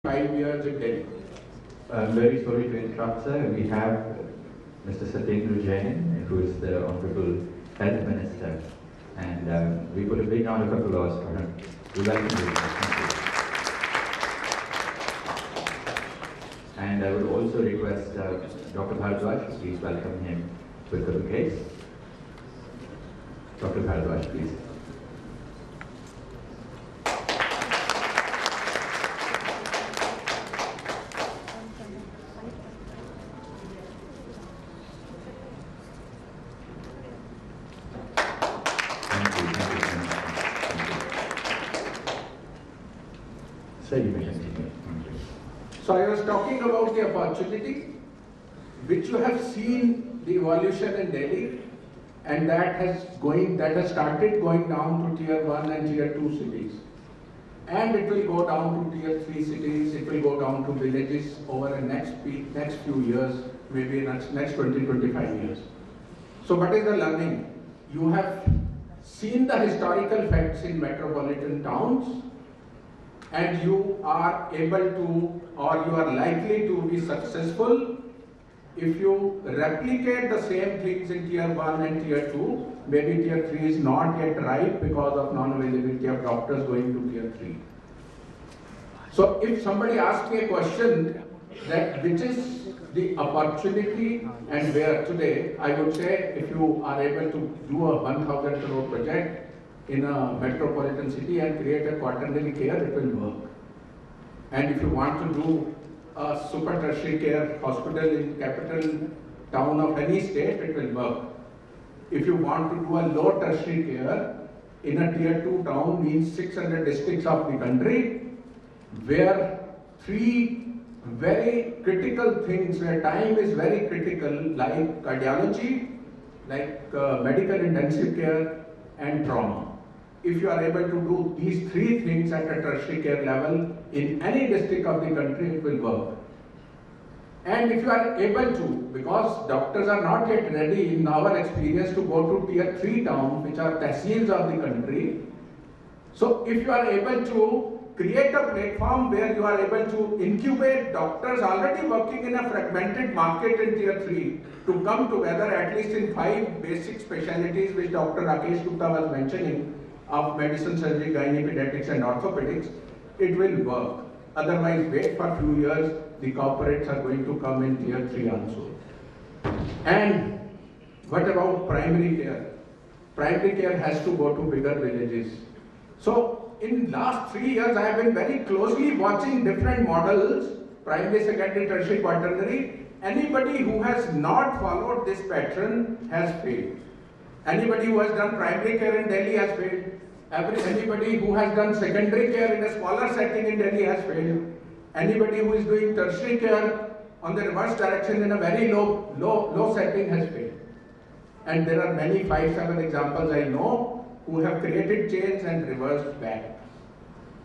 5 years in Delhi. I'm very sorry to interrupt, sir. We have Mr. Satyendra Jain, who is the Honorable Health Minister, and we put a big round of applause for him. We welcome you. Thank you. And I would also request Dr. Bharadwaj to please welcome him with the bouquets. Dr. Bharadwaj, please. Sir, you may continue. So I was talking about the opportunity which you have seen the evolution in Delhi, and that has started going down to tier 1 and tier 2 cities. And it will go down to tier 3 cities, it will go down to villages over the next few years, maybe next 20-25 years. So what is the learning? You have seen the historical facts in metropolitan towns, and you are able to, or you are likely to be successful if you replicate the same things in tier 1 and tier 2. Maybe tier 3 is not yet ripe because of non-availability of doctors going to tier 3. So if somebody asks me a question that which is the opportunity and where today, I would say if you are able to do a 1,000 crore project in a metropolitan city and create a quaternary care, it will work. And if you want to do a super tertiary care hospital in capital town of any state, it will work. If you want to do a low tertiary care in a tier 2 town, means 600 districts of the country, where 3 very critical things, where time is very critical, like cardiology, like medical intensive care and trauma. If you are able to do these 3 things at a tertiary care level in any district of the country, it will work. And if you are able to, because doctors are not yet ready in our experience to go to tier 3 towns, which are tehsils of the country. So if you are able to create a platform where you are able to incubate doctors already working in a fragmented market in tier 3 to come together at least in 5 basic specialties which Dr. Rakesh Gupta was mentioning, of medicine, surgery, gynae, pediatrics and orthopedics, it will work. Otherwise, wait for a few years, the corporates are going to come in tier 3 also. And what about primary care? Primary care has to go to bigger villages. So in last 3 years, I have been very closely watching different models, primary, secondary, tertiary, quaternary. Anybody who has not followed this pattern has failed. Anybody who has done primary care in Delhi has failed. Anybody who has done secondary care in a smaller setting in Delhi has failed. Anybody who is doing tertiary care on the reverse direction in a very low setting has failed. And there are many 5-7 examples I know who have created chains and reversed back.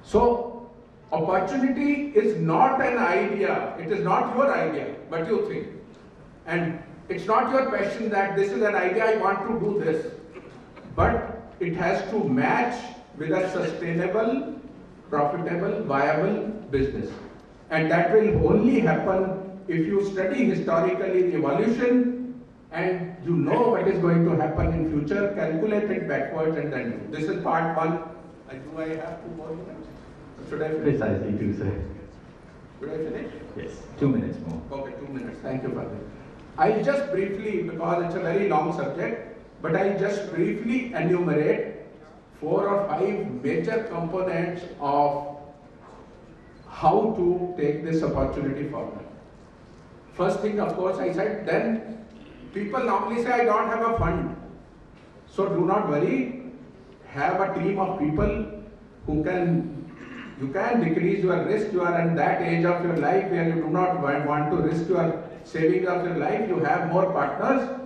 So opportunity is not an idea. It is not your idea, but you think. And it's not your passion that this is an idea, I want to do this. But it has to match with a sustainable, profitable, viable business. And that will only happen if you study historically the evolution and you know what is going to happen in future, calculate it backwards and then do. This is part 1. Do I have 2 more minutes? Should I finish? Precisely 2, sir. Should I finish? Yes, 2 minutes more. Okay, 2 minutes. Thank you for that. I'll just briefly, because it's a very long subject, but I'll just briefly enumerate 4 or 5 major components of how to take this opportunity forward. First thing, of course, I said, then people normally say, I don't have a fund. So do not worry, have a team of people who you can decrease your risk. You are at that age of your life where you do not want to risk your savings of your life. You have more partners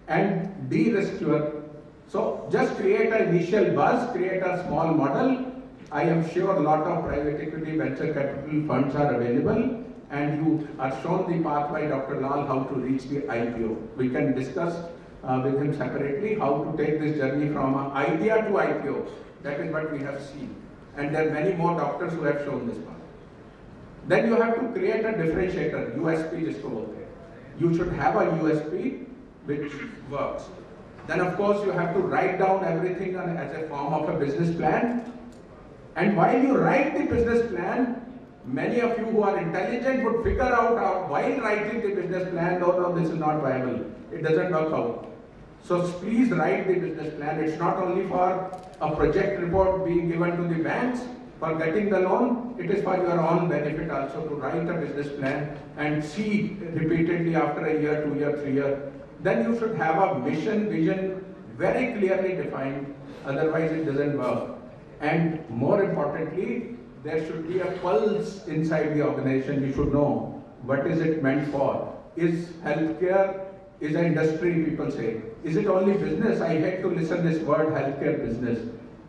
and de-risk your. So just create an initial buzz, create a small model. I am sure a lot of private equity venture capital funds are available, and you are shown the path by Dr. Lal how to reach the IPO. We can discuss with him separately how to take this journey from an idea to IPO. That is what we have seen. And there are many more doctors who have shown this path. Then you have to create a differentiator, USP जिसको बोलते हैं. You should have a USP which works. Then of course you have to write down everything as a form of a business plan. And while you write the business plan, many of you who are intelligent would figure out while writing the business plan, no, this is not viable. It doesn't work out. So please write the business plan. It's not only for a project report being given to the banks for getting the loan, it is for your own benefit also to write a business plan and see repeatedly after a year, 2 years, 3 years. Then you should have a mission, vision very clearly defined, otherwise it doesn't work. And more importantly, there should be a pulse inside the organization. You should know what is it meant for. Is healthcare is an industry, people say. Is it only business? I hate to listen this word healthcare business.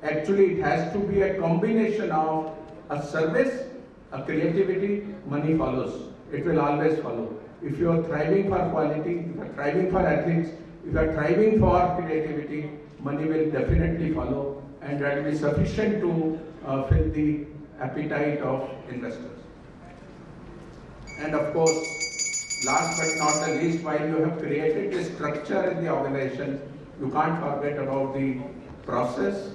Actually, it has to be a combination of a service, a creativity, money follows. It will always follow. If you are thriving for quality, if you are thriving for ethics, if you are thriving for creativity, money will definitely follow, and that will be sufficient to fill the appetite of investors. And of course, last but not the least, while you have created the structure in the organization, you can't forget about the process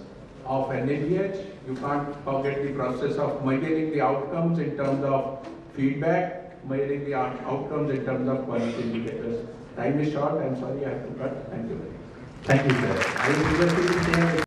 of NABH. You can't forget the process of measuring the outcomes in terms of feedback, measuring the outcomes in terms of quality indicators. Time is short. I'm sorry I have to cut. Thank you very much. Thank you, sir. I would request you to stay